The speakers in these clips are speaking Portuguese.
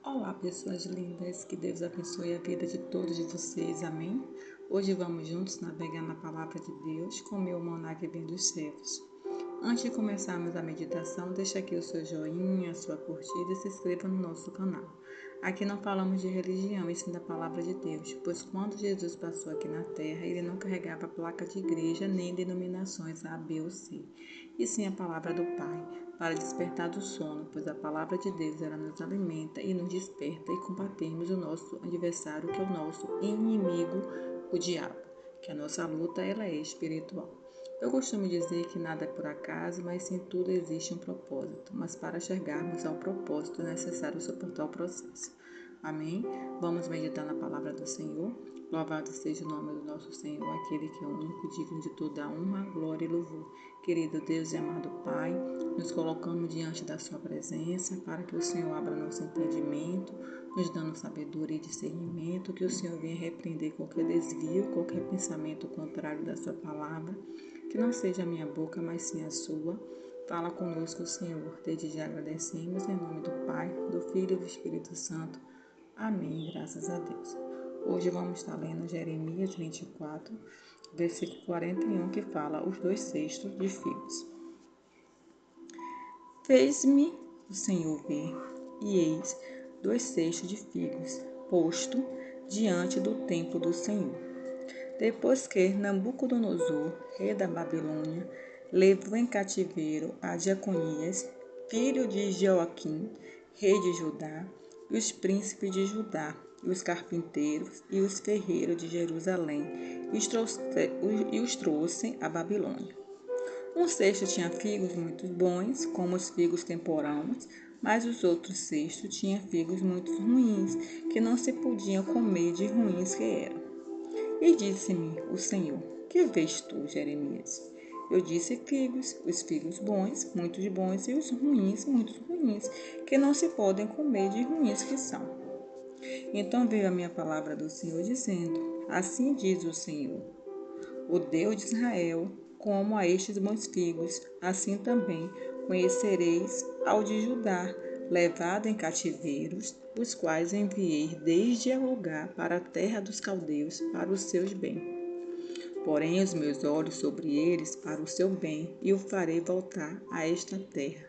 Olá, pessoas lindas, que Deus abençoe a vida de todos vocês, amém? Hoje vamos juntos navegar na palavra de Deus com meu maná que vem dos céus. Antes de começarmos a meditação, deixa aqui o seu joinha, a sua curtida e se inscreva no nosso canal. Aqui não falamos de religião, e sim da palavra de Deus, pois quando Jesus passou aqui na terra, ele não carregava placa de igreja nem denominações A, B ou C, e sim a palavra do Pai, para despertar do sono, pois a palavra de Deus ela nos alimenta e nos desperta e combatemos o nosso adversário, que é o nosso inimigo, o diabo, que a nossa luta ela é espiritual. Eu costumo dizer que nada é por acaso, mas sim tudo existe um propósito. Mas para chegarmos ao propósito é necessário suportar o processo. Amém? Vamos meditar na palavra do Senhor. Louvado seja o nome do nosso Senhor, aquele que é o único digno de toda a honra, glória e louvor. Querido Deus e amado Pai, nos colocamos diante da sua presença para que o Senhor abra nosso entendimento, nos dando sabedoria e discernimento, que o Senhor venha repreender qualquer desvio, qualquer pensamento contrário da sua palavra. Que não seja a minha boca, mas sim a sua. Fala conosco, Senhor. Desde já agradecemos em nome do Pai, do Filho e do Espírito Santo. Amém. Graças a Deus. Hoje vamos estar lendo Jeremias 24, versículo 41, que fala os 2/6 de figos. Fez-me o Senhor ver, e eis 2/6 de figos, posto diante do templo do Senhor. Depois que Nabucodonosor, rei da Babilônia, levou em cativeiro a Jeconias, filho de Joaquim, rei de Judá, e os príncipes de Judá, e os carpinteiros e os ferreiros de Jerusalém, e os trouxe à Babilônia. Um cesto tinha figos muito bons, como os figos temporãos, mas os outros cestos tinham figos muito ruins, que não se podiam comer de ruins que eram. E disse-me o Senhor: Que vês tu, Jeremias? Eu disse figos, os figos bons, muitos bons, e os ruins, muitos ruins, que não se podem comer de ruins que são. Então veio a minha palavra do Senhor dizendo: Assim diz o Senhor, o Deus de Israel, como a estes bons figos, assim também conhecereis ao de Judá, levado em cativeiros, os quais enviei desde o lugar para a terra dos caldeus, para os seus bens. Porém os meus olhos sobre eles para o seu bem, e o farei voltar a esta terra.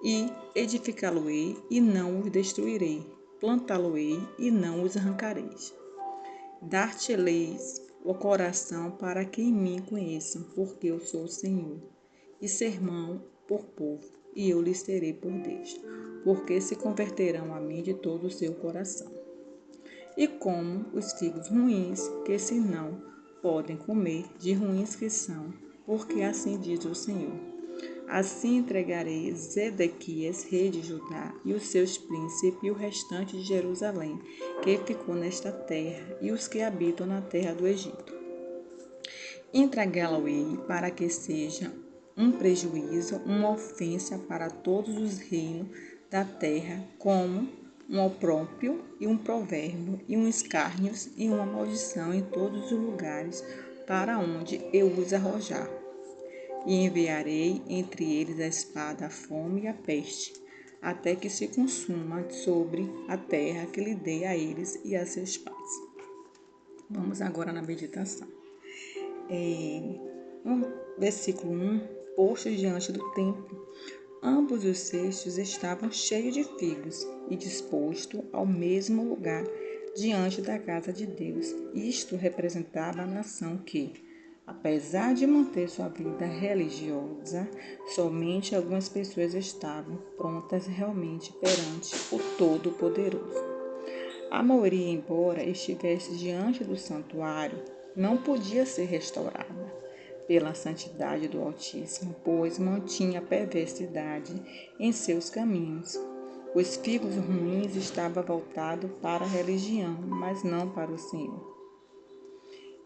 E edificá-lo-ei, e não os destruirei, plantá-lo-ei, e não os arrancareis. Dar-te-leis o coração para que em mim conheçam, porque eu sou o Senhor, e sermão por povo, e eu lhes serei por Deus, porque se converterão a mim de todo o seu coração. E como os figos ruins, que se não podem comer, de ruins que são, porque assim diz o Senhor. Assim entregarei Zedequias, rei de Judá, e os seus príncipes, e o restante de Jerusalém, que ficou nesta terra, e os que habitam na terra do Egito. Entregá-lo-ei para que seja um prejuízo, uma ofensa para todos os reinos da terra, como um opróbrio e um provérbio, e um escárnio e uma maldição em todos os lugares para onde eu os arrojar. E enviarei entre eles a espada, a fome e a peste, até que se consuma sobre a terra que lhe dei a eles e a seus pais. Vamos agora na meditação. No versículo 1, postos diante do templo, ambos os cestos estavam cheios de figos e dispostos ao mesmo lugar diante da casa de Deus. Isto representava a nação que, apesar de manter sua vida religiosa, somente algumas pessoas estavam prontas realmente perante o Todo-Poderoso. A maioria, embora estivesse diante do santuário, não podia ser restaurada pela santidade do Altíssimo, pois mantinha a perversidade em seus caminhos. Os figos ruins estavam voltados para a religião, mas não para o Senhor.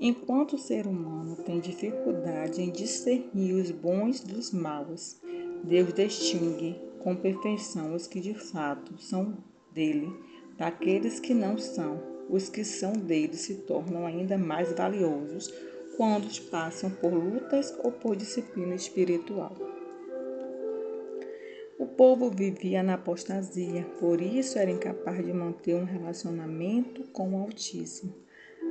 Enquanto o ser humano tem dificuldade em discernir os bons dos maus, Deus distingue com perfeição os que de fato são dele, daqueles que não são. Os que são dele se tornam ainda mais valiosos quando passam por lutas ou por disciplina espiritual. O povo vivia na apostasia, por isso era incapaz de manter um relacionamento com o Altíssimo.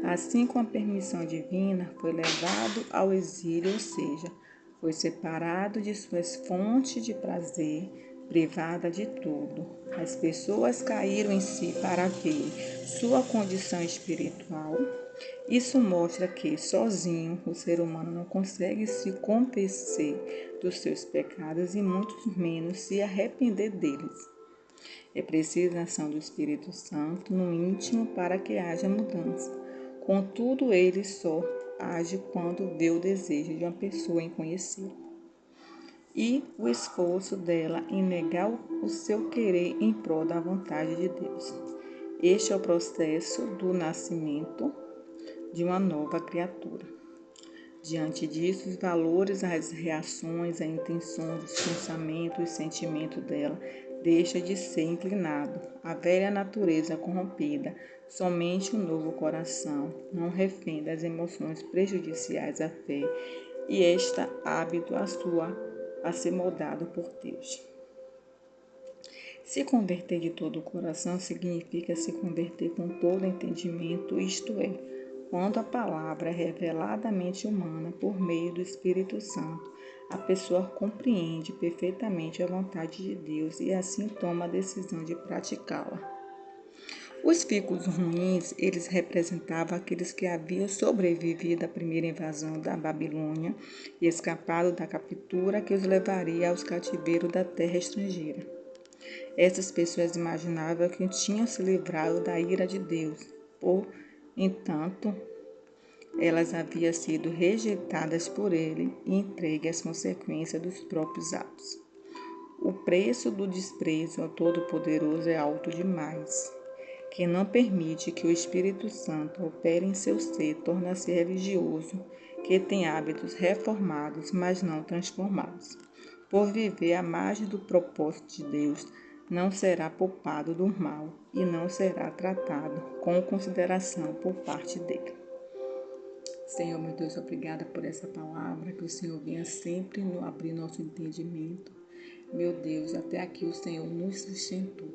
Assim, com a permissão divina, foi levado ao exílio, ou seja, foi separado de suas fontes de prazer, privada de tudo. As pessoas caíram em si para ver sua condição espiritual. Isso mostra que, sozinho, o ser humano não consegue se convencer dos seus pecados e muito menos se arrepender deles. É preciso a ação do Espírito Santo no íntimo para que haja mudança. Contudo, ele só age quando vê o desejo de uma pessoa em conhecê-lo e o esforço dela em negar o seu querer em prol da vontade de Deus. Este é o processo do nascimento de uma nova criatura. Diante disso, os valores, as reações, as intenções, os pensamentos, os sentimentos dela deixa de ser inclinado. A velha natureza corrompida, somente o novo coração, não refém das emoções prejudiciais à fé, e esta hábito a ser moldado por Deus. Se converter de todo o coração significa se converter com todo entendimento, isto é, quando a palavra é reveladamente humana por meio do Espírito Santo, a pessoa compreende perfeitamente a vontade de Deus e assim toma a decisão de praticá-la. Os ficos ruins, eles representavam aqueles que haviam sobrevivido à primeira invasão da Babilônia e escapado da captura que os levaria aos cativeiros da terra estrangeira. Essas pessoas imaginavam que tinham se livrado da ira de Deus. Entanto, elas haviam sido rejeitadas por ele e entregues às consequências dos próprios atos. O preço do desprezo ao Todo-Poderoso é alto demais. Quem não permite que o Espírito Santo opere em seu ser torna-se religioso, que tem hábitos reformados, mas não transformados. Por viver à margem do propósito de Deus, não será poupado do mal e não será tratado com consideração por parte dele. Senhor, meu Deus, obrigada por essa palavra, que o Senhor venha sempre abrir nosso entendimento. Meu Deus, até aqui o Senhor nos sustentou.